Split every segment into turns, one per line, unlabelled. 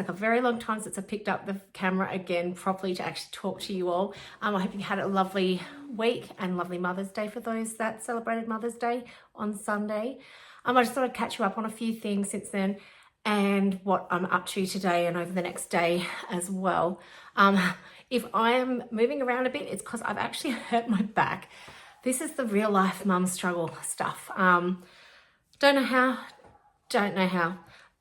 like a very long time since I picked up the camera again properly to actually talk to you all. I hope you had a lovely week and lovely Mother's Day for those that celebrated Mother's Day on Sunday. I just thought I'd catch you up on a few things since then and what I'm up to today and over the next day as well. If I am moving around a bit, it's because I've actually hurt my back. This is the real life mum struggle stuff. Don't know how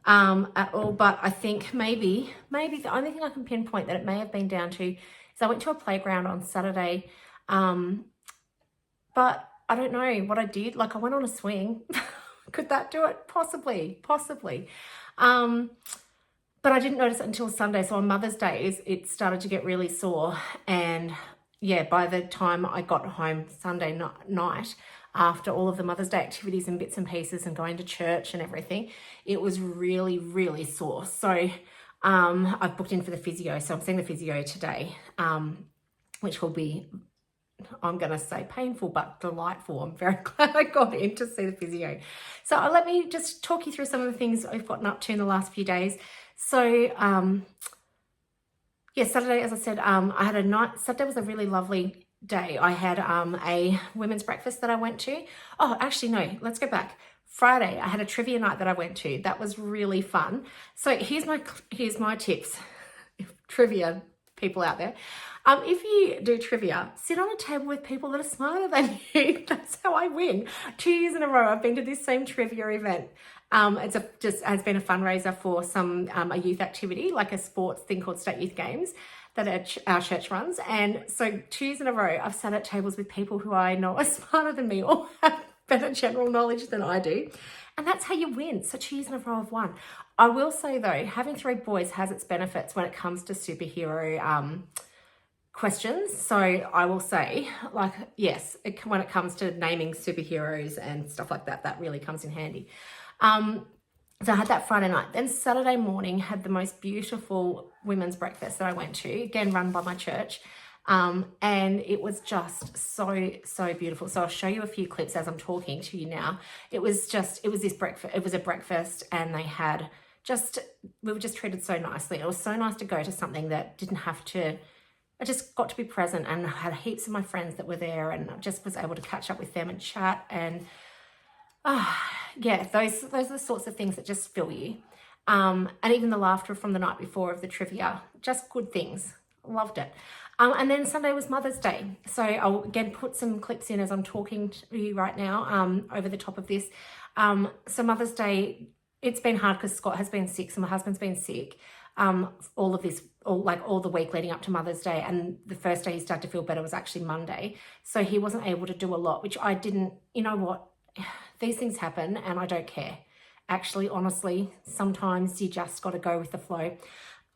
at all, but I think maybe the only thing I can pinpoint that it may have been down to is I went to a playground on Saturday, but I don't know what I did. Like I went on a swing. Could that do it? Possibly. But I didn't notice it until Sunday. So on Mother's Day, it started to get really sore. And yeah, by the time I got home Sunday night, after all of the Mother's Day activities and bits and pieces and going to church and everything, it was really, really sore. So I've booked in for the physio. So I'm seeing the physio today, which will be, I'm going to say painful, but delightful. I'm very glad I got in to see the physio. So let me just talk you through some of the things I've gotten up to in the last few days. So yeah, Saturday, as I said, I had Saturday was a really lovely day. I had a women's breakfast that I went to. Oh, actually, no, let's go back. Friday, I had a trivia night that I went to. That was really fun. So here's my tips, trivia people out there. If you do trivia, sit on a table with people that are smarter than you. That's how I win. 2 years in a row, I've been to this same trivia event. Just has been a fundraiser for a youth activity, like a sports thing called State Youth Games that our church runs. And so 2 years in a row, I've sat at tables with people who I know are smarter than me or have better general knowledge than I do. And that's how you win. So 2 years in a row I've won. I will say though, having 3 boys has its benefits when it comes to superhero questions. So I will say, like, yes, when it comes to naming superheroes and stuff like that, that really comes in handy. So I had that Friday night. Then Saturday morning had the most beautiful women's breakfast that I went to, again run by my church. And it was just so beautiful. So I'll show you a few clips as I'm talking to you now. It was a breakfast and we were just treated so nicely. It was so nice to go to something that didn't have to, I just got to be present and had heaps of my friends that were there and I just was able to catch up with them and chat and yeah, those are the sorts of things that just fill you. And even the laughter from the night before of the trivia, just good things. Loved it. And then Sunday was Mother's Day. So I'll again put some clips in as I'm talking to you right now over the top of this. So Mother's Day, it's been hard because Scott has been sick, so my husband's been sick. All the week leading up to Mother's Day, and the first day he started to feel better was actually Monday. So he wasn't able to do a lot, which I didn't, you know what, these things happen and I don't care. Actually, honestly, sometimes you just got to go with the flow.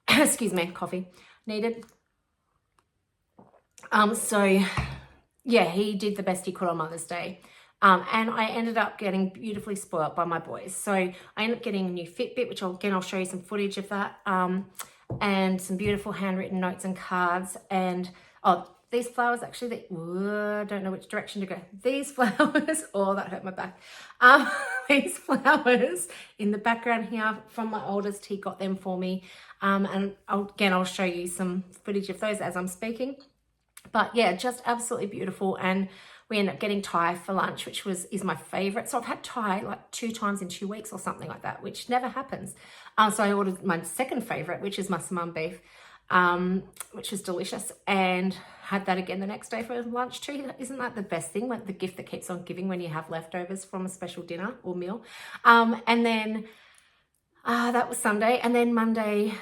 Excuse me, coffee needed. So yeah, he did the best he could on Mother's Day. And I ended up getting beautifully spoilt by my boys. So I ended up getting a new Fitbit, which I'll show you some footage of that, and some beautiful handwritten notes and cards. And these flowers actually, I don't know which direction to go. These flowers, that hurt my back. These flowers in the background here from my oldest, he got them for me. And I'll show you some footage of those as I'm speaking. But yeah, just absolutely beautiful. And we ended up getting Thai for lunch, which is my favorite. So I've had Thai like 2 times in 2 weeks or something like that, which never happens. So I ordered my second favorite, which is massaman beef, which was delicious, and had that again the next day for lunch too. Isn't that the best thing? Like the gift that keeps on giving when you have leftovers from a special dinner or meal. And then that was Sunday. And then Monday,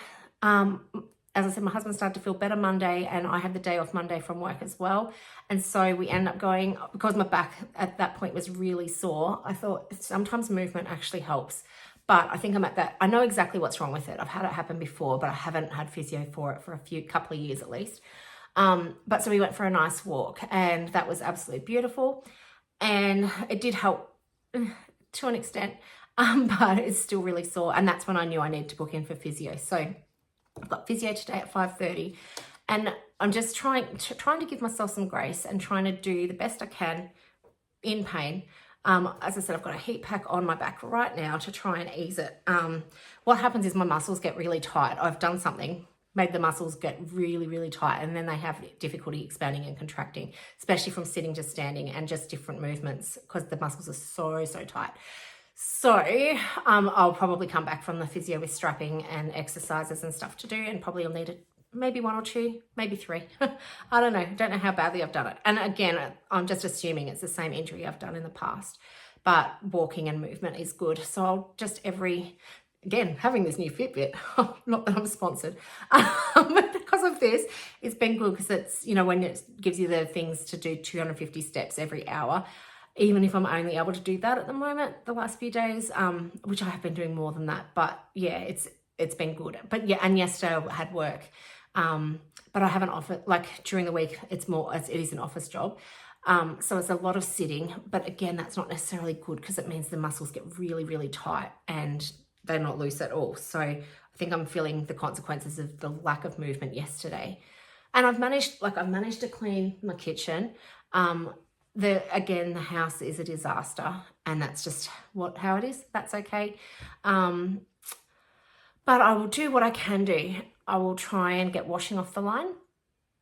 as I said, my husband started to feel better Monday and I had the day off Monday from work as well. And so we ended up going, because my back at that point was really sore, I thought sometimes movement actually helps. But I think I'm at that, I know exactly what's wrong with it. I've had it happen before, but I haven't had physio for it for couple of years at least. But so we went for a nice walk and that was absolutely beautiful. And it did help to an extent, but it's still really sore. And that's when I knew I needed to book in for physio. So I've got physio today at 5:30 and I'm just trying to give myself some grace and trying to do the best I can in pain. As I said, I've got a heat pack on my back right now to try and ease it. What happens is my muscles get really tight. I've done something, made the muscles get really, really tight, and then they have difficulty expanding and contracting, especially from sitting to standing and just different movements because the muscles are so, so tight. So I'll probably come back from the physio with strapping and exercises and stuff to do, and probably I'll need maybe 1 or 2, maybe 3. I don't know how badly I've done it. And again, I'm just assuming it's the same injury I've done in the past, but walking and movement is good. So I'll just again, having this new Fitbit, not that I'm sponsored, but because of this, it's been good because it's, when it gives you the things to do 250 steps every hour, even if I'm only able to do that at the moment, the last few days, which I have been doing more than that. But yeah, it's been good. But yeah, and yesterday I had work. But I haven't offered, like during the week, it is an office job. So it's a lot of sitting, but again, that's not necessarily good because it means the muscles get really, really tight and they're not loose at all. So I think I'm feeling the consequences of the lack of movement yesterday. And I've managed to clean my kitchen. Again, the house is a disaster and that's just how it is. That's okay. But I will do what I can do. I will try and get washing off the line.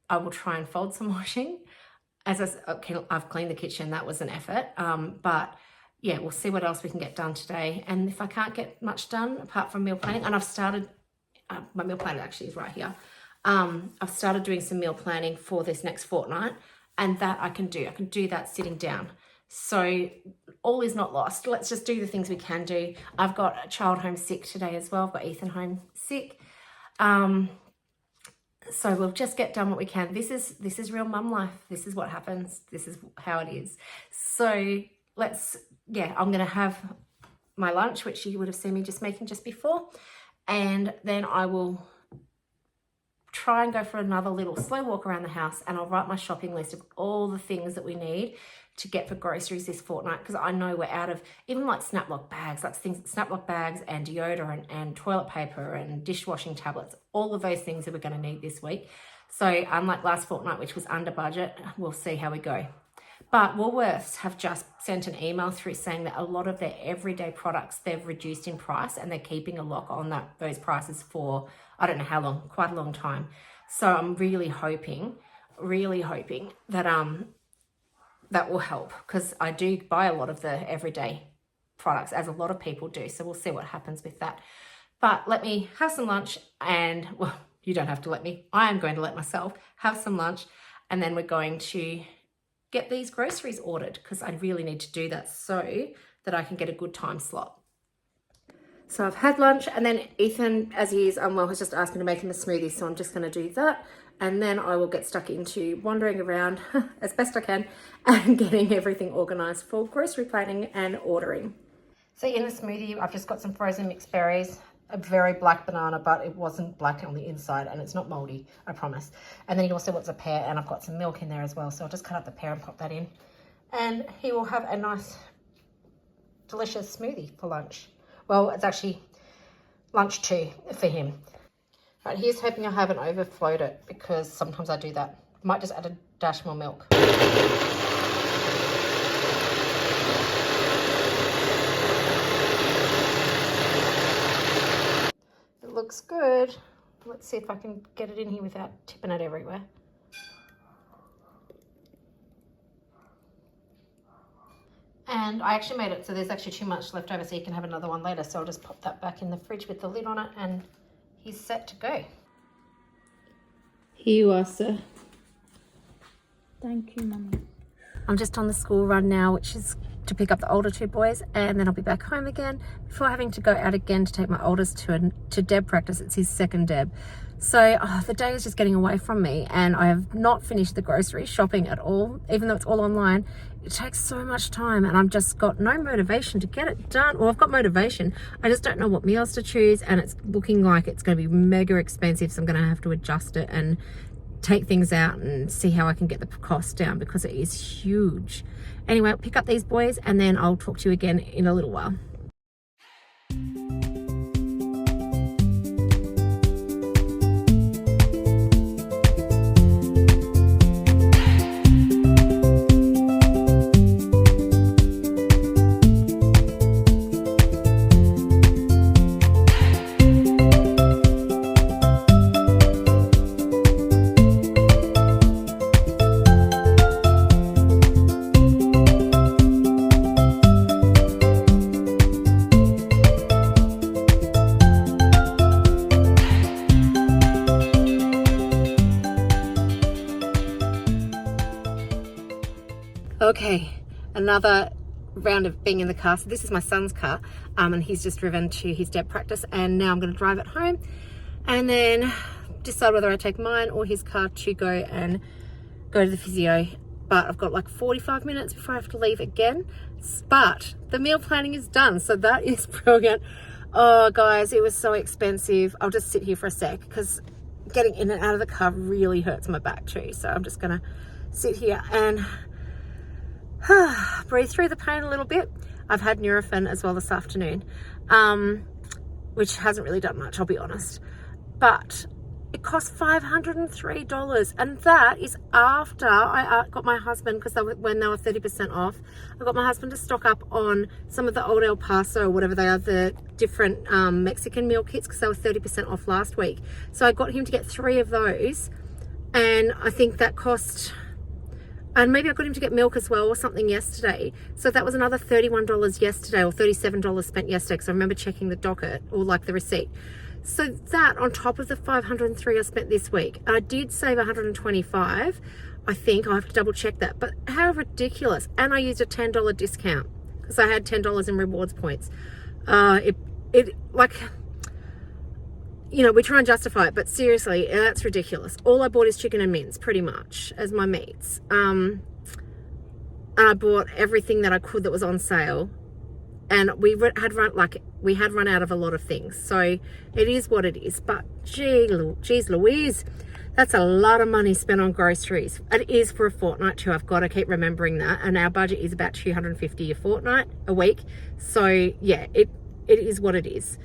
I will try and fold some washing. I've cleaned the kitchen. That was an effort. But yeah, we'll see what else we can get done today. And if I can't get much done apart from meal planning, and I've started, my meal planner actually is right here. I've started doing some meal planning for this next fortnight, and that I can do. I can do that sitting down. So all is not lost. Let's just do the things we can do. I've got a child home sick today as well. I've got Ethan home sick. So we'll just get done what we can. This is real mum life. This is what happens. This is how it is. So I'm going to have my lunch, which you would have seen me just making just before. And then I will try and go for another little slow walk around the house, and I'll write my shopping list of all the things that we need to get for groceries this fortnight, because I know we're out of even like snaplock bags, snaplock bags and deodorant and toilet paper and dishwashing tablets, all of those things that we're going to need this week. So unlike last fortnight, which was under budget, we'll see how we go. But Woolworths have just sent an email through saying that a lot of their everyday products, they've reduced in price and they're keeping a lock on those prices for, I don't know how long, quite a long time. So I'm really hoping that that will help, because I do buy a lot of the everyday products, as a lot of people do. So we'll see what happens with that. But let me have some lunch, and well, you don't have to let me. I am going to let myself have some lunch, and then we're going to get these groceries ordered, because I really need to do that so that I can get a good time slot. So I've had lunch, and then Ethan, as he is unwell, has just asked me to make him a smoothie. So I'm just going to do that. And then I will get stuck into wandering around as best I can and getting everything organized for grocery planning and ordering. So in the smoothie, I've just got some frozen mixed berries, a very black banana, but it wasn't black on the inside, and it's not moldy, I promise. And then he also wants a pear, and I've got some milk in there as well. So I'll just cut up the pear and pop that in. And he will have a nice, delicious smoothie for lunch. Well, it's actually lunch too for him. Right, here's hoping I haven't overflowed it, because sometimes I do that. Might just add a dash more milk. It looks good. Let's see if I can get it in here without tipping it everywhere. And I actually made it so there's actually too much left over, so you can have another one later. So I'll just pop that back in the fridge with the lid on it, and he's set to go. Here you are, sir.
Thank you, Mummy.
I'm just on the school run now, which is to pick up the older 2 boys, and then I'll be back home again before having to go out again to take my oldest to Deb practice. It's his second Deb. So the day is just getting away from me, and I have not finished the grocery shopping at all, even though it's all online. It takes so much time, and I've just got no motivation to get it done. Well, I've got motivation. I just don't know what meals to choose, and it's looking like it's going to be mega expensive, so I'm going to have to adjust it and take things out and see how I can get the cost down, because it is huge. Anyway, I'll pick up these boys, and then I'll talk to you again in a little while. Okay, another round of being in the car. So this is my son's car, and he's just driven to his deb practice, and now I'm going to drive it home and then decide whether I take mine or his car to go to the physio. But I've got like 45 minutes before I have to leave again. But the meal planning is done, so that is brilliant. Oh guys, it was so expensive. I'll just sit here for a sec because getting in and out of the car really hurts my back too. So I'm just gonna sit here and breathe through the pain a little bit. I've had Nurofen as well this afternoon, which hasn't really done much, I'll be honest. But it cost $503, and that is after I got my husband, because when they were 30% off, I got my husband to stock up on some of the old El Paso, or whatever they are, the different Mexican meal kits, because they were 30% off last week. So I got him to get 3 of those, and I think that cost, and maybe I got him to get milk as well or something yesterday. So that was another $31 yesterday, or $37 spent yesterday, because I remember checking the docket, or like the receipt. So that on top of the $503 I spent this week, I did save $125. I think I'll have to double check that, but how ridiculous. And I used a $10 discount because I had $10 in rewards points. It like, you know, we try and justify it, but seriously, that's ridiculous. All I bought is chicken and mince pretty much as my meats. And I bought everything that I could that was on sale. And we had run out of a lot of things. So it is what it is. But geez Louise, that's a lot of money spent on groceries. It is for a fortnight too. I've got to keep remembering that. And our budget is about $250 a week. So yeah, it is what it is.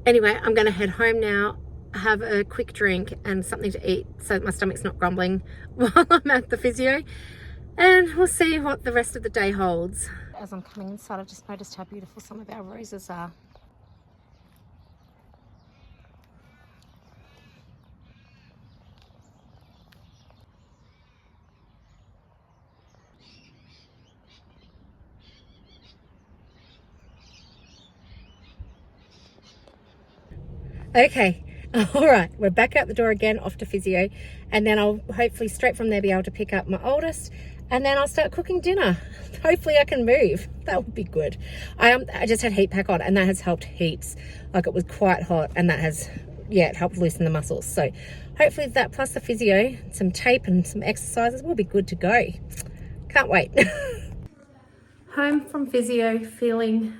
Anyway, I'm going to head home now, have a quick drink and something to eat so that my stomach's not grumbling while I'm at the physio. And we'll see what the rest of the day holds. As I'm coming inside, I've just noticed how beautiful some of our roses are. Okay, all right, we're back out the door again, off to physio, and then I'll hopefully straight from there be able to pick up my oldest, and then I'll start cooking dinner. Hopefully I can move. That would be good. I just had heat pack on, and that has helped heaps. Like, it was quite hot, and that has, yeah, it helped loosen the muscles. So hopefully that plus the physio, some tape and some exercises, will be good to go. Can't wait. Home from physio, feeling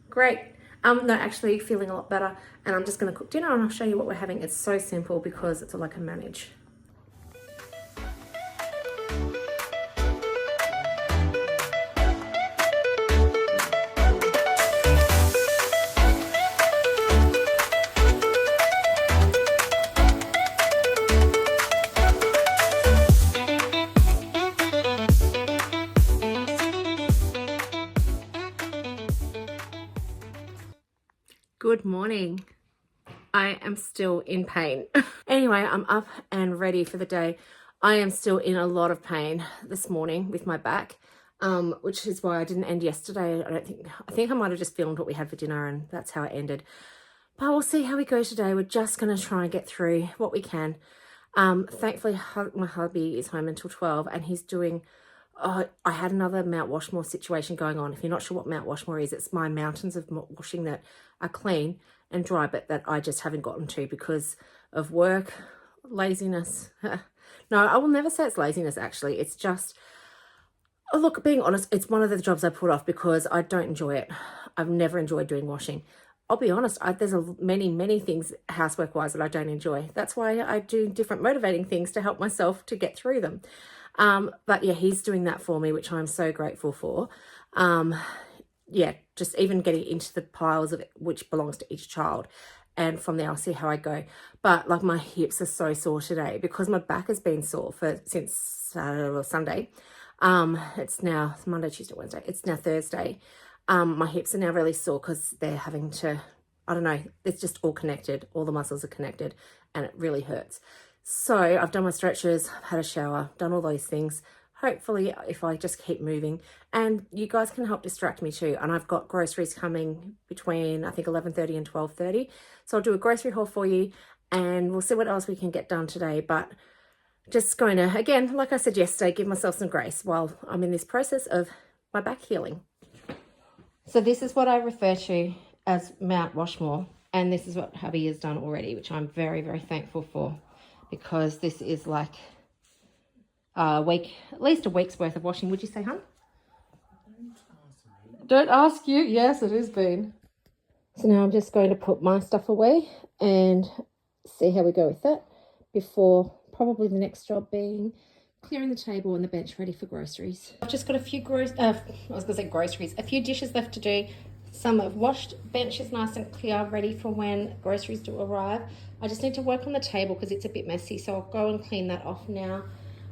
great. No, actually feeling a lot better, and I'm just going to cook dinner and I'll show you what we're having. It's so simple because it's all I can manage. Good morning. I am still in pain. Anyway, I'm up and ready for the day. I am still in a lot of pain this morning with my back, which is why I didn't end yesterday. I think I might have just filmed what we had for dinner, and that's how it ended. But we'll see how we go today. We're just going to try and get through what we can. Thankfully, my hubby is home until 12, and he's doing... I had another Mount Washmore situation going on. If you're not sure what Mount Washmore is, it's my mountains of washing that are clean and dry, but that I just haven't gotten to because of work, laziness. No, I will never say it's laziness, actually. It's just, oh, look, being honest, it's one of the jobs I put off because I don't enjoy it. I've never enjoyed doing washing. I'll be honest, there's many things housework-wise that I don't enjoy. That's why I do different motivating things to help myself to get through them. But yeah, he's doing that for me, which I'm so grateful for. Yeah, just even getting into the piles of it, which belongs to each child. And from there, I'll see how I go. But like, my hips are so sore today because my back has been sore since Sunday. It's now Monday, Tuesday, Wednesday. It's now Thursday. My hips are now really sore because they're having to, I don't know, it's just all connected. All the muscles are connected and it really hurts. So I've done my stretches, I've had a shower, done all those things. Hopefully, if I just keep moving, and you guys can help distract me too. And I've got groceries coming between, I think, 11:30 and 12:30. So I'll do a grocery haul for you and we'll see what else we can get done today. But Just going to, again, like I said yesterday, give myself some grace while I'm in this process of my back healing. So this is what I refer to as Mount Rushmore, and this is what hubby has done already, which I'm very, very thankful for, because this is like a week, at least a week's worth of washing. Would you say, hun? Don't ask you. Yes, it has been. So now I'm just going to put my stuff away and see how we go with that before probably the next job being clearing the table and the bench ready for groceries. I've just got a few groceries, a few dishes left to do. Some have washed, bench is nice and clear, ready for when groceries do arrive. I just need to work on the table because it's a bit messy, so I'll go and clean that off now.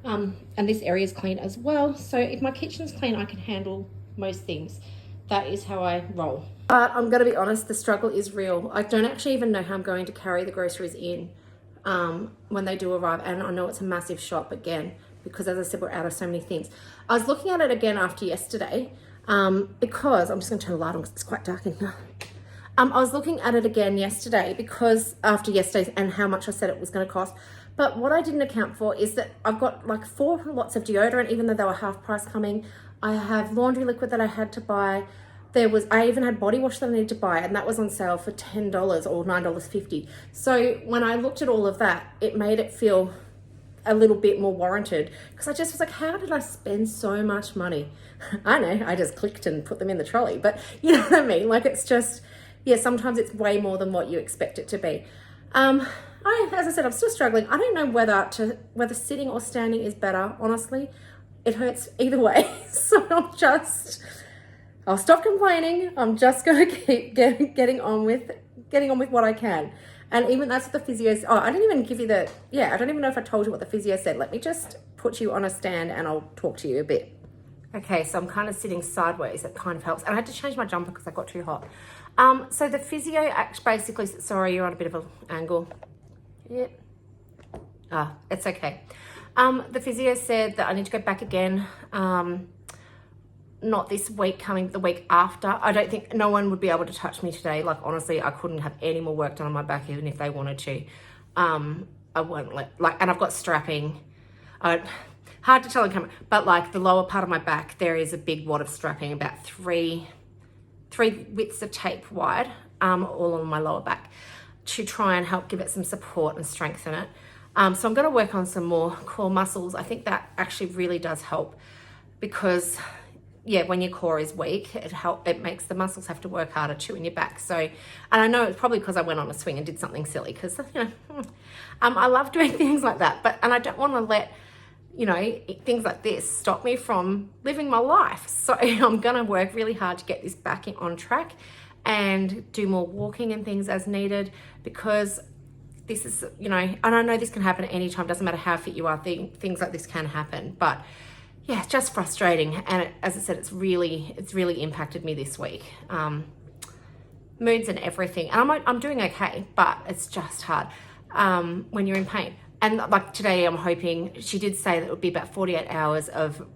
And this area is clean as well, so if my kitchen's clean, I can handle most things. That is how I roll. But I'm going to be honest, the struggle is real. I don't actually even know how I'm going to carry the groceries in when they do arrive. And I know it's a massive shop again, because as I said, we're out of so many things. I was looking at it again after yesterday because I'm just going to turn the light on because it's quite dark in here. I was looking at it again yesterday because after yesterday's and how much I said it was going to cost. But what I didn't account for is that I've got like 4 lots of deodorant, even though they were half price coming. I have laundry liquid that I had to buy. I even had body wash that I needed to buy, and that was on sale for $10 or $9.50. So when I looked at all of that, it made it feel a little bit more warranted, because I just was like, how did I spend so much money? I know, I just clicked and put them in the trolley, but you know what I mean? Like, it's just, yeah, sometimes it's way more than what you expect it to be. As I said, I'm still struggling. I don't know whether sitting or standing is better. Honestly, it hurts either way. So I'll stop complaining. I'm just going to keep getting on with what I can. And even that's what the physio said. Oh, I didn't even give you I don't even know if I told you what the physio said. Let me just put you on a stand and I'll talk to you a bit. Okay, so I'm kind of sitting sideways. That kind of helps. And I had to change my jumper because I got too hot. So the physio basically, sorry, you're on a bit of an angle. Yeah. It's okay. The physio said that I need to go back again. Not this week, coming the week after. I don't think no one would be able to touch me today. Like, honestly, I couldn't have any more work done on my back even if they wanted to. I won't and I've got strapping. Hard to tell on camera, but like the lower part of my back, there is a big wad of strapping, about three widths of tape wide, all on my lower back, to try and help give it some support and strengthen it. So I'm going to work on some more core muscles. I think that actually really does help, because yeah, when your core is weak, it makes the muscles have to work harder too in your back. So, and I know it's probably because I went on a swing and did something silly, because I love doing things like that, and I don't want to let things like this stop me from living my life. So I'm going to work really hard to get this back on track and do more walking and things as needed, because this is, and I know this can happen at any time, doesn't matter how fit you are, things like this can happen, but yeah, it's just frustrating. And as I said, it's really impacted me this week. Moods and everything. And I'm doing okay, but it's just hard when you're in pain. And like today, I'm hoping, she did say that it would be about 48 hours of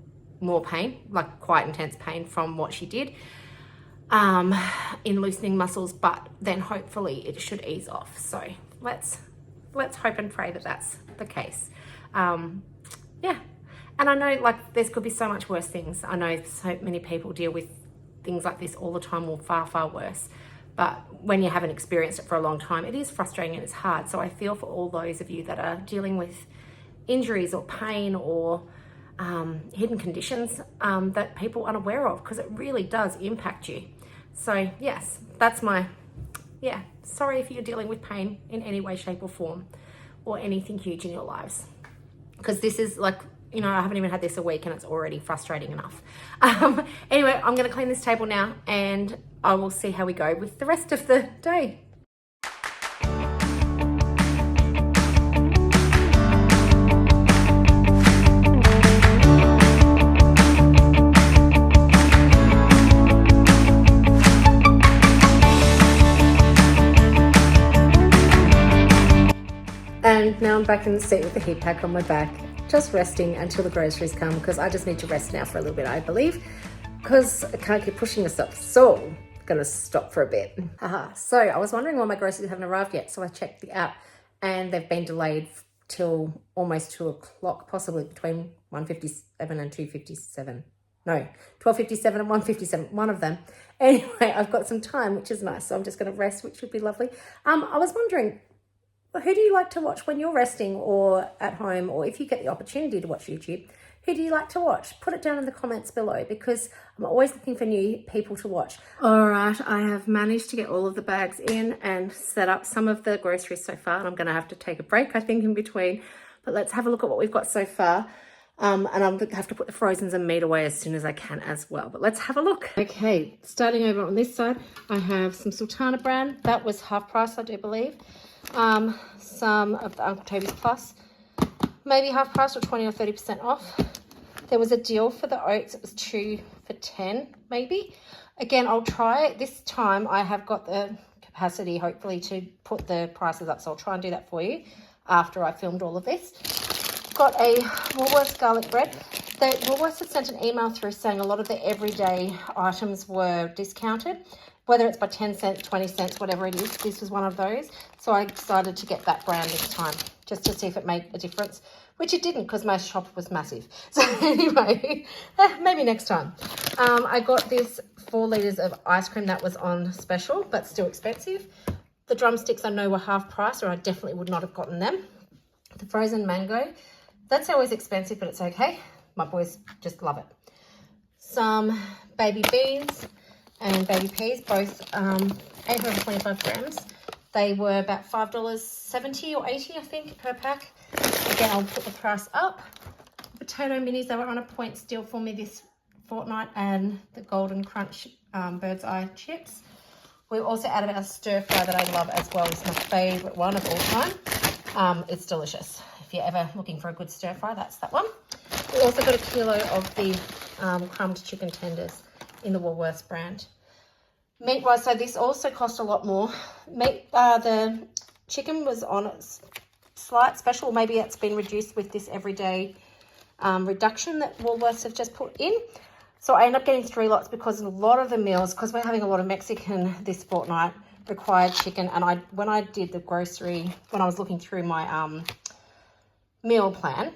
more pain, like quite intense pain from what she did in loosening muscles, but then hopefully it should ease off. So let's hope and pray that that's the case. Yeah. And I know like this could be so much worse things. I know so many people deal with things like this all the time, or far, far worse. But when you haven't experienced it for a long time, it is frustrating and it's hard. So I feel for all those of you that are dealing with injuries or pain or hidden conditions that people aren't aware of, because it really does impact you. So yes, that's sorry if you're dealing with pain in any way, shape or form, or anything huge in your lives. Because this is like, I haven't even had this a week and it's already frustrating enough. Anyway, I'm going to clean this table now and I will see how we go with the rest of the day. And now I'm back in the seat with the heat pack on my back, just resting until the groceries come, because I just need to rest now for a little bit, I believe, because I can't keep pushing myself. So I'm going to stop for a bit. So I was wondering why my groceries haven't arrived yet. So I checked the app and they've been delayed till almost 2 o'clock, possibly between 1:57 and 2:57. No, 12:57 and 1:57, one of them. Anyway, I've got some time, which is nice. So I'm just going to rest, which would be lovely. I was wondering, who do you like to watch when you're resting or at home, or if you get the opportunity to watch YouTube? Who do you like to watch? Put it down in the comments below, because I'm always looking for new people to watch. All right, I have managed to get all of the bags in and set up some of the groceries so far, and I'm going to have to take a break, I think, in between. But let's have a look at what we've got so far. And I'll have to put the frozens and meat away as soon as I can as well. But let's have a look. Okay, starting over on this side, I have some Sultana brand. That was half price, I do believe. Some of the Uncle Toby's Plus, maybe half price or 20 or 30% off. There was a deal for the oats. It was 2 for 10, maybe. Again, I'll try it. This time I have got the capacity, hopefully, to put the prices up. So I'll try and do that for you after I filmed all of this. Got a Woolworths garlic bread. Woolworths had sent an email through saying a lot of the everyday items were discounted, whether it's by 10 cents, 20 cents, whatever it is. This was one of those. So I decided to get that brand this time, just to see if it made a difference, which it didn't, because my shop was massive. So anyway, maybe next time. I got this 4 litres of ice cream that was on special, but still expensive. The drumsticks I know were half price, or I definitely would not have gotten them. The frozen mango, that's always expensive, but it's okay. My boys just love it. Some baby beans and baby peas, both 825 grams. They were about $5.70 or 80, I think, per pack. Again, I'll put the price up. Potato minis, they were on a point still for me this fortnight, and the Golden Crunch bird's eye chips. We also added our stir fry that I love as well. It's my favourite one of all time. It's delicious. If you're ever looking for a good stir fry, that's that one. We also got a kilo of the crumbed chicken tenders in the Woolworths brand. Meat-wise, so this also cost a lot more. The chicken was on a slight special. Maybe it's been reduced with this everyday reduction that Woolworths have just put in. So I end up getting 3 lots, because a lot of the meals, because we're having a lot of Mexican this fortnight, required chicken. And when I did the grocery, when I was looking through my meal plan,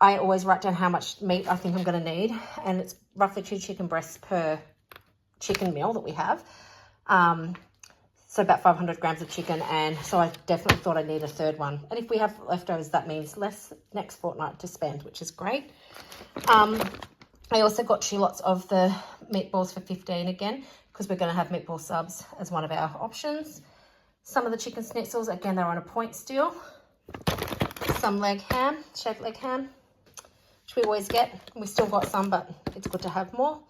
I always write down how much meat I think I'm going to need, and it's roughly 2 chicken breasts per chicken meal that we have. So about 500 grams of chicken, and so I definitely thought I need a 3rd one. And if we have leftovers, that means less next fortnight to spend, which is great. I also got 2 lots of the meatballs for 15 again, because we're going to have meatball subs as one of our options. Some of the chicken schnitzels, again, they're on a point still. Some leg ham, shaved leg ham, which we always get. We still got some, but it's good to have more.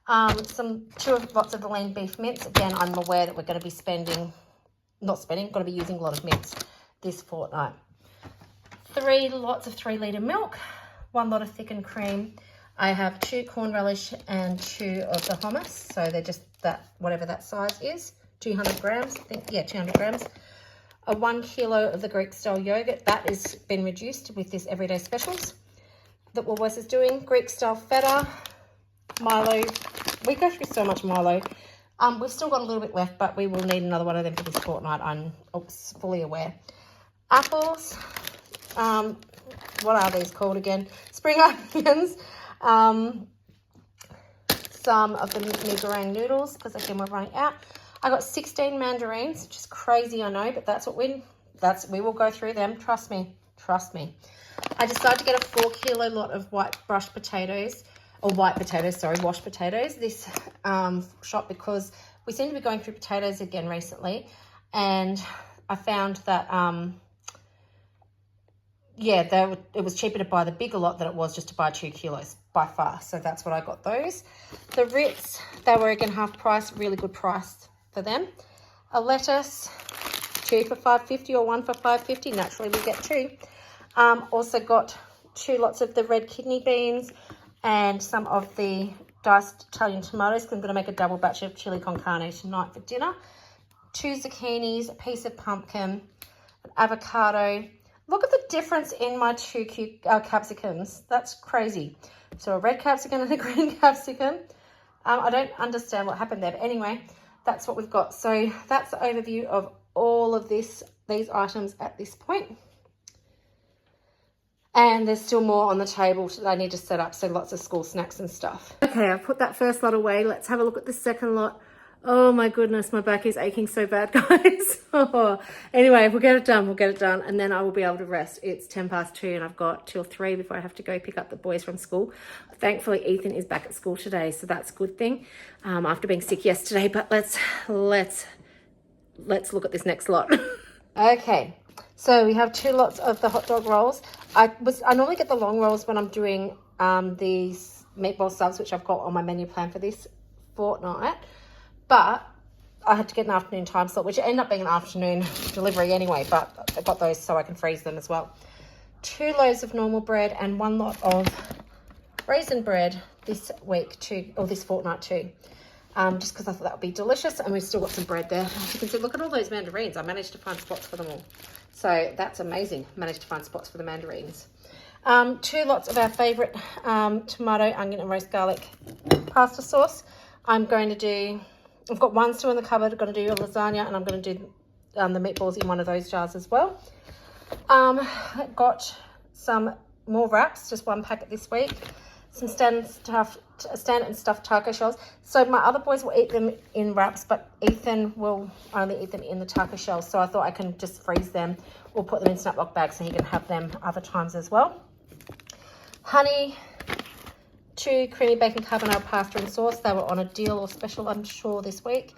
Lots of the lean beef mince. Again, I'm aware that we're going to be going to be using a lot of mince this fortnight. 3 lots of 3-litre milk, 1 lot of thickened cream. I have 2 corn relish and 2 of the hummus. So they're just that, whatever that size is, 200 grams, I think. Yeah, 200 grams. 1 kilo of the Greek style yogurt. That has been reduced with this everyday specials that Woolworths is doing. Greek style feta, Milo. We go through so much Milo. We've still got a little bit left, but we will need another one of them for this fortnight. I'm fully aware. Apples. What are these called again? Spring onions. Some of the mi-goreng noodles, because again we're running out. I got 16 mandarins, which is crazy, I know, but that's what we will go through them. Trust me. I decided to get a 4 kilo lot of washed potatoes, this shop, because we seem to be going through potatoes again recently, and I found that it was cheaper to buy the bigger lot than it was just to buy 2 kilos by far. So that's what I got those. The Ritz, they were again half price, really good price for them. A lettuce, 2 for $5.50 or 1 for $5.50. Naturally, we get 2. Also got 2 lots of the red kidney beans and some of the diced Italian tomatoes, because I'm going to make a double batch of chili con carne tonight for dinner. 2 zucchinis, a piece of pumpkin, an avocado. Look at the difference in my 2 capsicums. That's crazy. So a red capsicum and a green capsicum. I don't understand what happened there, but anyway, that's what we've got. So that's the overview of all of these items at this point. And there's still more on the table that I need to set up, so lots of school snacks and stuff. Okay, I've put that first lot away. Let's have a look at the second lot. Oh my goodness, my back is aching so bad, guys. Anyway, we'll get it done. We'll get it done, and then I will be able to rest. It's 2:10, and I've got till 3 before I have to go pick up the boys from school. Thankfully, Ethan is back at school today, so that's a good thing. After being sick yesterday, but let's look at this next lot. Okay, so we have 2 lots of the hot dog rolls. I normally get the long rolls when I'm doing these meatball subs, which I've got on my menu plan for this fortnight. But I had to get an afternoon time slot, which ended up being an afternoon delivery anyway, but I got those so I can freeze them as well. 2 loaves of normal bread and 1 lot of raisin bread this week too, or this fortnight too. Just because I thought that would be delicious, and we've still got some bread there. As you can see, look at all those mandarins. I managed to find spots for them all. So that's amazing. Managed to find spots for the mandarins. 2 lots of our favourite tomato, onion and roast garlic pasta sauce. I'm going to do... I've got 1 still in the cupboard. I'm going to do a lasagna, and I'm going to do the meatballs in one of those jars as well. I've got some more wraps, just 1 packet this week. Some stand and stuffed taco shells. So my other boys will eat them in wraps, but Ethan will only eat them in the taco shells. So I thought I can just freeze them or put them in snap-lock bags so he can have them other times as well. Honey, 2 creamy bacon carbonara pasta and sauce. They were on a deal or special, I'm sure, this week.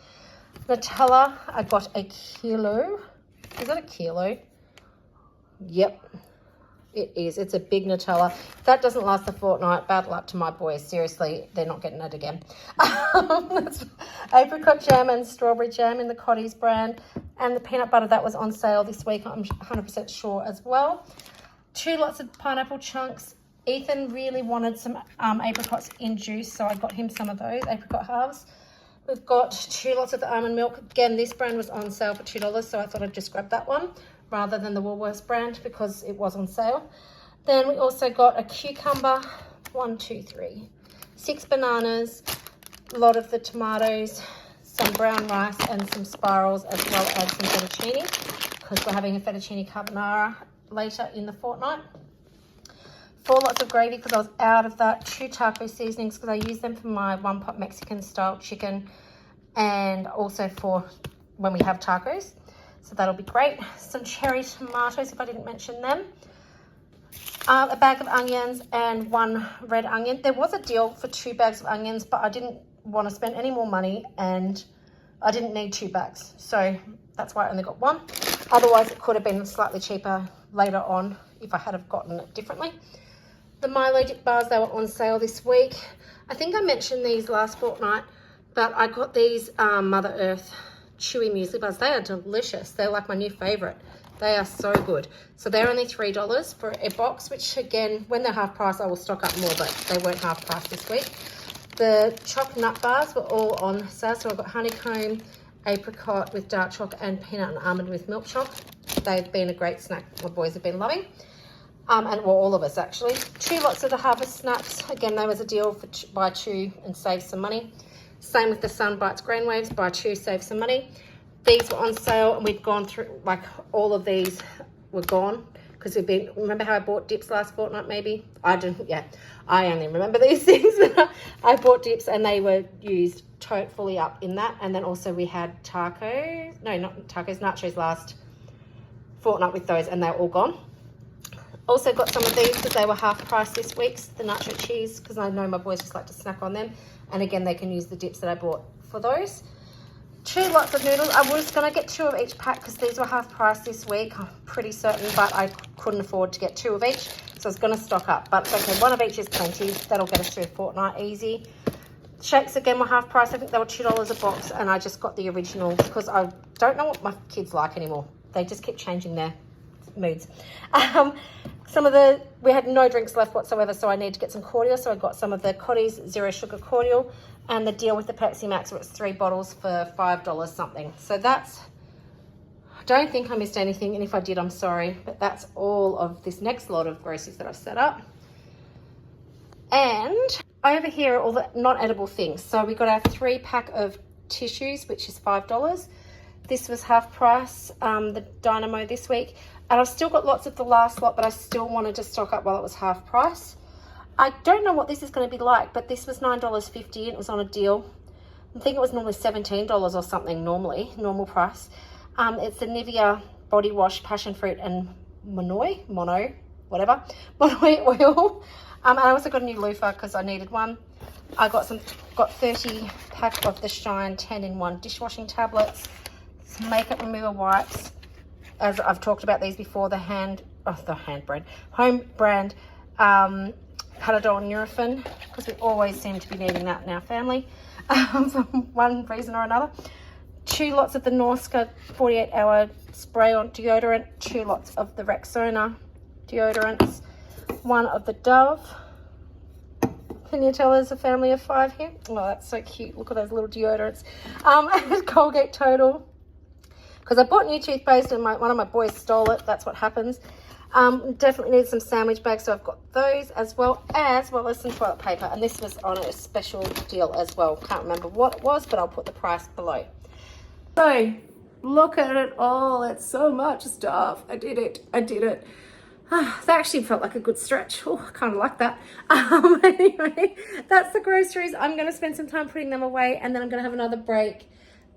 Nutella, I got a kilo. Is that a kilo? Yep, it is. It's a big Nutella. If that doesn't last a fortnight, bad luck to my boys. Seriously, they're not getting it again. That's apricot jam and strawberry jam in the Cotties brand. And the peanut butter, that was on sale this week, I'm 100% sure as well. 2 lots of pineapple chunks. Ethan really wanted some apricots in juice, so I got him some of those apricot halves. We've got 2 lots of the almond milk. Again, this brand was on sale for $2, so I thought I'd just grab that one rather than the Woolworths brand because it was on sale. Then we also got a cucumber, 1, 2, 3, 6 bananas, a lot of the tomatoes, some brown rice and some spirals, as well as some fettuccine because we're having a fettuccine carbonara later in the fortnight. 4 lots of gravy because I was out of that. 2 taco seasonings because I use them for my one-pot Mexican style chicken and also for when we have tacos. So that'll be great. Some cherry tomatoes if I didn't mention them. A bag of onions and 1 red onion. There was a deal for 2 bags of onions, but I didn't want to spend any more money and I didn't need 2 bags. So that's why I only got 1. Otherwise it could have been slightly cheaper later on if I had have gotten it differently. The Milo dip bars, they were on sale this week. I think I mentioned these last fortnight, but I got these Mother Earth chewy muesli bars. They are delicious. They're like my new favorite. They are so good. So they're only $3 for a box, which again, when they're half price, I will stock up more, but they weren't half price this week. The choc nut bars were all on sale. So I've got honeycomb, apricot with dark choc, and peanut and almond with milk choc. They've been a great snack my boys have been loving. And well, all of us actually. 2 lots of the Harvest Snaps. Again, there was a deal for buy 2 and save some money. Same with the Sun Bites Grain Waves, buy 2, save some money. These were on sale and we'd gone through, like all of these were gone because we've been, remember how I bought dips last fortnight maybe? I didn't, yeah, I only remember these things. I bought dips and they were used fully up in that. And then also we had tacos, no, not tacos, nachos last fortnight with those and they're all gone. Also got some of these because they were half price this week, the nacho cheese, because I know my boys just like to snack on them. And again, they can use the dips that I bought for those. 2 lots of noodles. I was going to get 2 of each pack because these were half price this week. I'm pretty certain, but I couldn't afford to get 2 of each. So I was going to stock up, but it's okay. 1 of each is plenty. That'll get us through a fortnight easy. Shakes again were half price. I think they were $2 a box, and I just got the original because I don't know what my kids like anymore. They just keep changing their moods. We had no drinks left whatsoever, so I need to get some cordial. So I got some of the Cotties Zero Sugar Cordial and the deal with the Pepsi Max where it's 3 bottles for $5 something. So that's, I don't think I missed anything, and if I did, I'm sorry, but that's all of this next lot of groceries that I've set up. And over here are all the non-edible things. So we got our 3-pack of tissues, which is $5. This was half price, the Dynamo this week. And I've still got lots of the last lot, but I still wanted to stock up while it was half price. I don't know what this is going to be like, but this was $9.50. It was on a deal. I think it was normally $17 or something normal price. It's the Nivea body wash, passion fruit and Monoi oil. And I also got a new loofah because I needed one. I got 30 pack of the Shine 10-in-1 dishwashing tablets, some makeup remover wipes. As I've talked about these before, the home brand Panadol and Nurofen, because we always seem to be needing that in our family for one reason or another. 2 lots of the Norska 48-hour spray-on deodorant, 2 lots of the Rexona deodorants, 1 of the Dove. Can you tell there's a family of 5 here? Oh, that's so cute. Look at those little deodorants. Colgate Total, because I bought new toothpaste and one of my boys stole it. That's what happens. Definitely need some sandwich bags, so I've got those as well as some toilet paper. And this was on a special deal as well. Can't remember what it was, but I'll put the price below. So look at it all. It's so much stuff. I did it. That actually felt like a good stretch. Oh, I kind of like that. Anyway, that's the groceries. I'm going to spend some time putting them away, and then I'm going to have another break.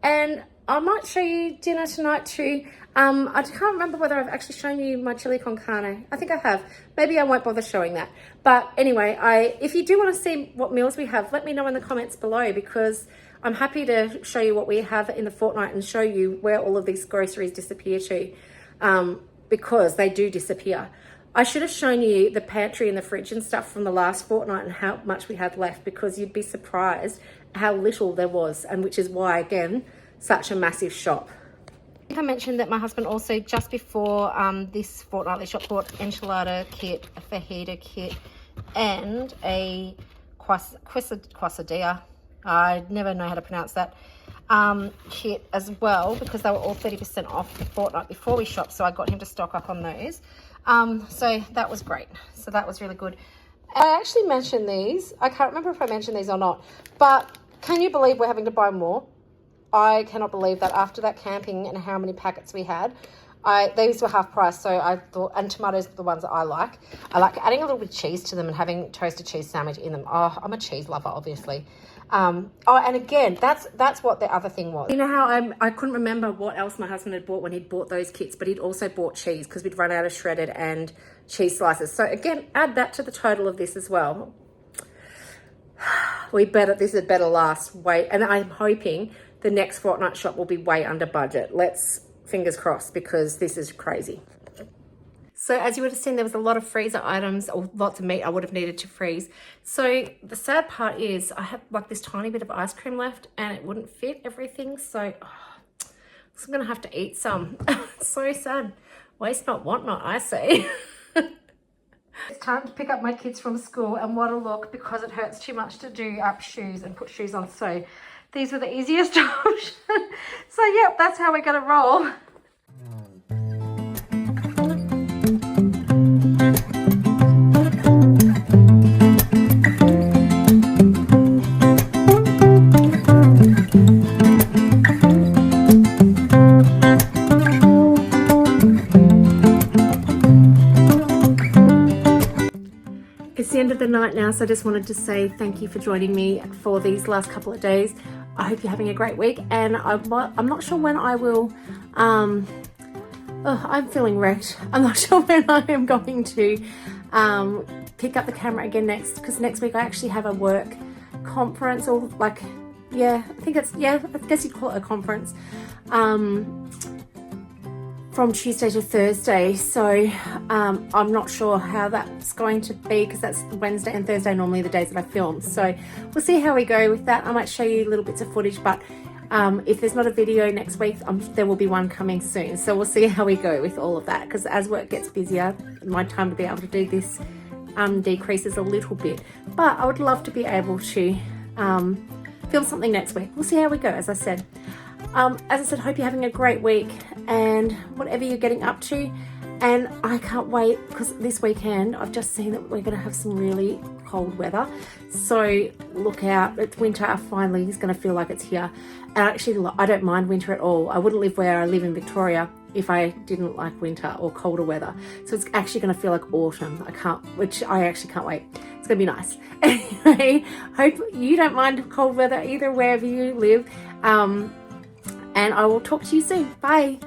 And I might show you dinner tonight too. I can't remember whether I've actually shown you my chili con carne. I think I have. Maybe I won't bother showing that. But anyway, if you do want to see what meals we have, let me know in the comments below, because I'm happy to show you what we have in the fortnight and show you where all of these groceries disappear to, because they do disappear. I should have shown you the pantry and the fridge and stuff from the last fortnight and how much we had left, because you'd be surprised how little there was, and which is why, again, such a massive shop. I think I mentioned that my husband also, just before this fortnightly shop, bought enchilada kit, a fajita kit, and a quesadilla. I never know how to pronounce that kit as well, because they were all 30% off the fortnight before we shopped, so I got him to stock up on those. So that was great. So that was really good. I actually mentioned these. I can't remember if I mentioned these or not, but can you believe we're having to buy more? I cannot believe that after that camping and how many packets we had. These were half price, so I thought, and tomatoes are the ones that I like. I like adding a little bit of cheese to them and having toasted cheese sandwich in them. Oh, I'm a cheese lover, obviously. And again, that's what the other thing was. You know how I couldn't remember what else my husband had bought when he'd bought those kits, but he'd also bought cheese because we'd run out of shredded and cheese slices. So again, add that to the total of this as well. This had better last way, and I'm hoping the next fortnight shop will be way under budget. Fingers crossed, because this is crazy. So as you would have seen, there was a lot of freezer items, or lots of meat I would have needed to freeze. So the sad part is I have like this tiny bit of ice cream left, and it wouldn't fit everything. So I'm gonna have to eat some. So sad. Waste not, want not, I say. It's time to pick up my kids from school, and what a look, because it hurts too much to do up shoes and put shoes on. So these were the easiest option. So yep, that's how we're gonna roll. It's the end of the night now, so I just wanted to say thank you for joining me for these last couple of days. I hope you're having a great week, and I'm not sure when I will, I'm feeling wrecked. I'm not sure when I am going to pick up the camera again next, because next week I actually have a work conference, or like, I guess you'd call it a conference, from Tuesday to Thursday. So I'm not sure how that's going to be, because that's Wednesday and Thursday normally the days that I film. So we'll see how we go with that. I might show you little bits of footage, but if there's not a video next week, there will be one coming soon. So we'll see how we go with all of that, because as work gets busier, my time to be able to do this decreases a little bit. But I would love to be able to film something next week. We'll see how we go, as I said. As I said, hope you're having a great week, and whatever you're getting up to. And I can't wait, because this weekend I've just seen that we're going to have some really cold weather. So look out, it's winter finally. It's going to feel like it's here. And actually, I don't mind winter at all. I wouldn't live where I live in Victoria if I didn't like winter or colder weather. So it's actually going to feel like autumn. Which I actually can't wait. It's going to be nice. Anyway, hope you don't mind cold weather either, wherever you live. And I will talk to you soon. Bye.